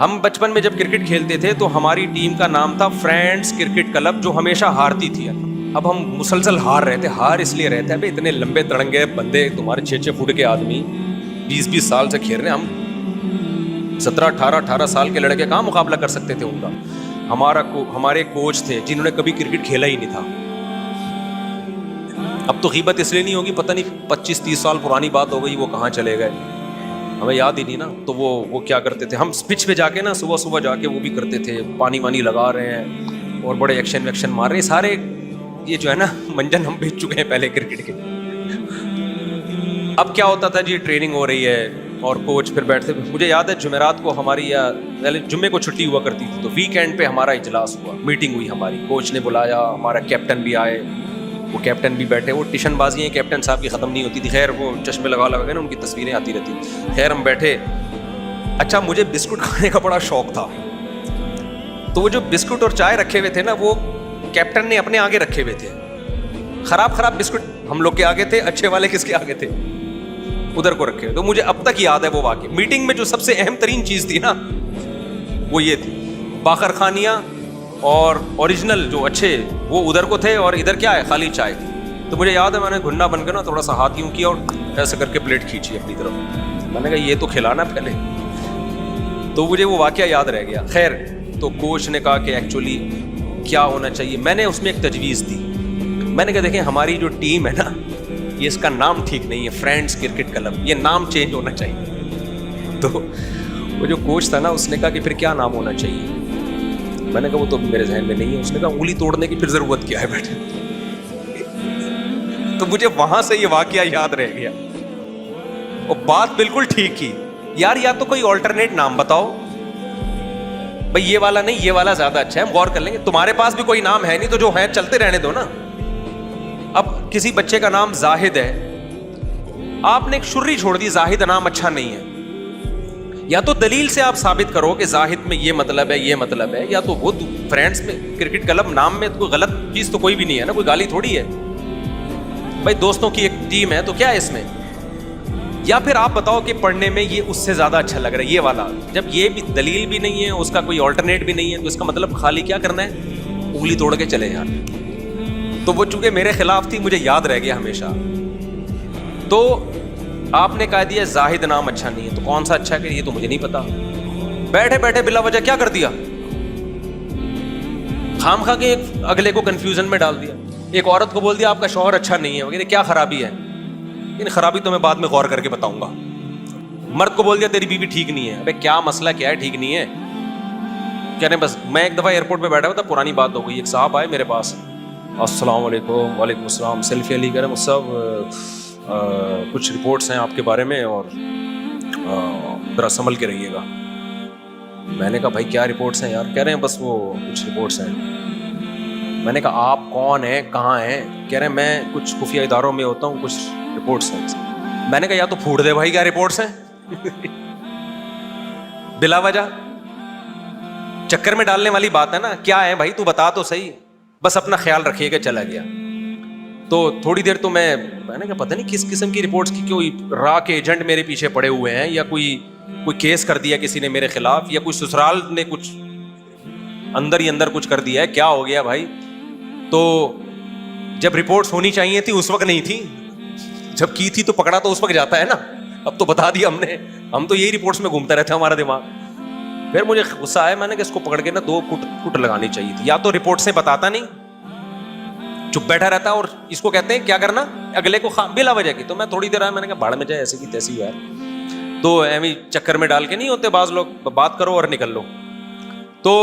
ہم بچپن میں جب کرکٹ کھیلتے تھے تو ہماری ٹیم کا نام تھا فرینڈس کرکٹ کلب، جو ہمیشہ ہارتی تھی. اب ہم مسلسل ہار رہے تھے. ہار اس لیے رہتے ہیں بھائی اتنے لمبے تڑنگے بندے تمہارے 6-6 فٹ کے آدمی 20 سال سے کھیل رہے ہیں. ہم 17-18 سال کے لڑکے کہاں مقابلہ کر سکتے تھے ان کا. ہمارے کوچ تھے جنہوں نے کبھی کرکٹ کھیلا ہی نہیں تھا. اب تو غیبت اس لیے نہیں ہوگی، پتہ نہیں 25-30 سال پرانی بات ہو گئی، وہ کہاں چلے گئے ہمیں یاد ہی نہیں نا. تو وہ کیا کرتے تھے، ہم پچ پہ جا کے نا صبح جا کے وہ بھی کرتے تھے، پانی وانی لگا رہے ہیں اور بڑے ایکشن ویکشن مار رہے ہیں. سارے یہ جو ہے نا منجن ہم بھیج چکے ہیں پہلے کرکٹ کے. اب کیا ہوتا تھا جی، ٹریننگ ہو رہی ہے اور کوچ پھر بیٹھتے. مجھے یاد ہے جمعرات کو ہماری، یا جمعے کو چھٹی ہوا کرتی تھی، تو ویکینڈ پہ ہمارا اجلاس ہوا، میٹنگ ہوئی ہماری. کوچ نے بلایا، ہمارا کیپٹن بھی آئے، وہ کیپٹن بھی بیٹھے. وہ ٹیشن بازیاں کیپٹن صاحب کی ختم نہیں ہوتی تھی. خیر وہ چشمے لگا کے نا ان کی تصویریں آتی رہتی. خیر ہم بیٹھے. اچھا مجھے بسکٹ کھانے کا بڑا شوق تھا، تو وہ جو بسکٹ اور چائے رکھے ہوئے تھے نا، وہ کیپٹن نے اپنے آگے رکھے ہوئے تھے. خراب بسکٹ ہم لوگ کے آگے تھے، اچھے والے کس کے آگے تھے؟ ادھر کو رکھے. تو مجھے اب تک یاد ہے وہ واقعہ. میٹنگ میں جو سب سے اہم ترین چیز تھی نا، وہ یہ تھی، باقر خانیاں اور اوریجنل جو اچھے وہ ادھر کو تھے، اور ادھر کیا ہے، خالی چائے تھی. تو مجھے یاد ہے میں نے گھننا بن کے نا تھوڑا سا ہاتھ یوں کیا اور ایسے کر کے پلیٹ کھینچی اپنی طرف. میں نے کہا یہ تو کھلانا پہلے. تو مجھے وہ واقعہ یاد رہ گیا. خیر تو کوچ نے کہا کہ ایکچولی کیا ہونا چاہیے. میں نے اس میں ایک تجویز دی. میں نے کہا دیکھیں ہماری جو ٹیم ہے نا، یہ اس کا نام ٹھیک نہیں ہے، فرینڈس کرکٹ کلب، یہ نام چینج ہونا چاہیے. تو وہ جو کوچ تھا نا، اس نے کہا کہ پھر کیا نام ہونا چاہیے. میں نے کہا وہ تو میرے ذہن میں نہیں ہے. اس نے کہا انگلی توڑنے کی پھر ضرورت کیا ہے بیٹے. تو مجھے وہاں سے یہ واقعہ یاد رہ گیا. اور بات بالکل ٹھیک کی یار، یا تو کوئی آلٹرنیٹ نام بتاؤ بھائی، یہ والا نہیں، یہ والا زیادہ اچھا ہے، ہم غور کر لیں گے. تمہارے پاس بھی کوئی نام ہے نہیں تو جو ہے چلتے رہنے دو نا. اب کسی بچے کا نام زاہد ہے، آپ نے ایک شرری چھوڑ دی، زاہد نام اچھا نہیں ہے. یا تو دلیل سے آپ ثابت کرو کہ زاہد میں یہ مطلب ہے، یہ مطلب ہے، یا تو وہ فرینڈس میں کرکٹ کلب نام میں کوئی غلط چیز تو کوئی بھی نہیں ہے نا، کوئی گالی تھوڑی ہے بھائی. دوستوں کی ایک ٹیم ہے تو کیا ہے اس میں. یا پھر آپ بتاؤ کہ پڑھنے میں یہ اس سے زیادہ اچھا لگ رہا ہے، یہ والا. جب یہ بھی دلیل بھی نہیں ہے، اس کا کوئی آلٹرنیٹ بھی نہیں ہے، تو اس کا مطلب خالی کیا کرنا ہے، انگلی توڑ کے چلے جانا. تو وہ چونکہ میرے خلاف تھی، مجھے یاد رہ گیا ہمیشہ. تو آپ نے کہہ دیا زاہد نام اچھا نہیں ہے، تو کون سا اچھا ہے کہ یہ تو مجھے نہیں پتا. بیٹھے بیٹھے بلا وجہ کیا کر دیا، خام خواہ کے اگلے کو کنفیوژن میں ڈال دیا. ایک عورت کو بول دیا آپ کا شوہر اچھا نہیں ہے وغیرہ، کیا خرابی ہے، ان خرابی تو میں بعد میں غور کر کے بتاؤں گا. مرد کو بول دیا تیری بیوی ٹھیک نہیں ہے. ابے کیا مسئلہ کیا ہے، ٹھیک نہیں ہے کہہ رہے. بس میں ایک دفعہ ایئرپورٹ پہ بیٹھا ہوا تھا، پرانی بات ہو گئی. ایک صاحب آئے میرے پاس، السلام علیکم. وعلیکم السلام. سیلفی علی. کہہ رہے صاحب کچھ رپورٹس ہیں آپ کے بارے میں اور ذرا سنبھل کے رہیے گا. میں نے کہا بھائی کیا رپورٹس ہیں یار. کہہ رہے ہیں بس وہ کچھ رپورٹس ہیں. میں نے کہا آپ کون ہیں، کہاں ہیں. کہہ رہے ہیں میں کچھ خفیہ اداروں میں ہوتا ہوں، کچھ رپورٹس ہیں. میں نے کہا یا تو پھوڑ دے بھائی، کیا رپورٹس ہیں بلا وجہ چکر میں ڈالنے والی بات ہے نا. کیا ہے بھائی تو بتا تو صحیح. بس اپنا خیال رکھیے کہ چلا گیا. تو تھوڑی دیر تو میں نے کہا پتہ نہیں کس قسم کی رپورٹس کی، کوئی را کے ایجنٹ میرے پیچھے پڑے ہوئے ہیں، یا کوئی کیس کر دیا کسی نے میرے خلاف، یا کوئی سسرال نے کچھ اندر ہی اندر کچھ کر دیا ہے، کیا ہو گیا بھائی. تو جب رپورٹس ہونی چاہیے تھی اس وقت نہیں تھی، جب کی تھی تو پکڑا تو اس وقت جاتا ہے نا. اب تو بتا دیا ہم نے، ہم تو یہی رپورٹس میں گھومتا رہتا ہے ہمارا دماغ. پھر مجھے غصہ آیا، میں نے کہ اس کو پکڑ کے نا 2 کٹ لگانی چاہیے تھی. یا تو رپورٹ سے بتاتا نہیں، چپ بیٹھا رہتا، اور اس کو کہتے ہیں کیا کرنا، اگلے کو بلا وجہ کی. تو میں تھوڑی دیر آیا، میں نے کہا بھاڑ میں جائے، ایسے کی تیسی یار. تو ایویں چکر میں ڈال کے نہیں ہوتے بعض لوگ، بات کرو اور نکل لو. تو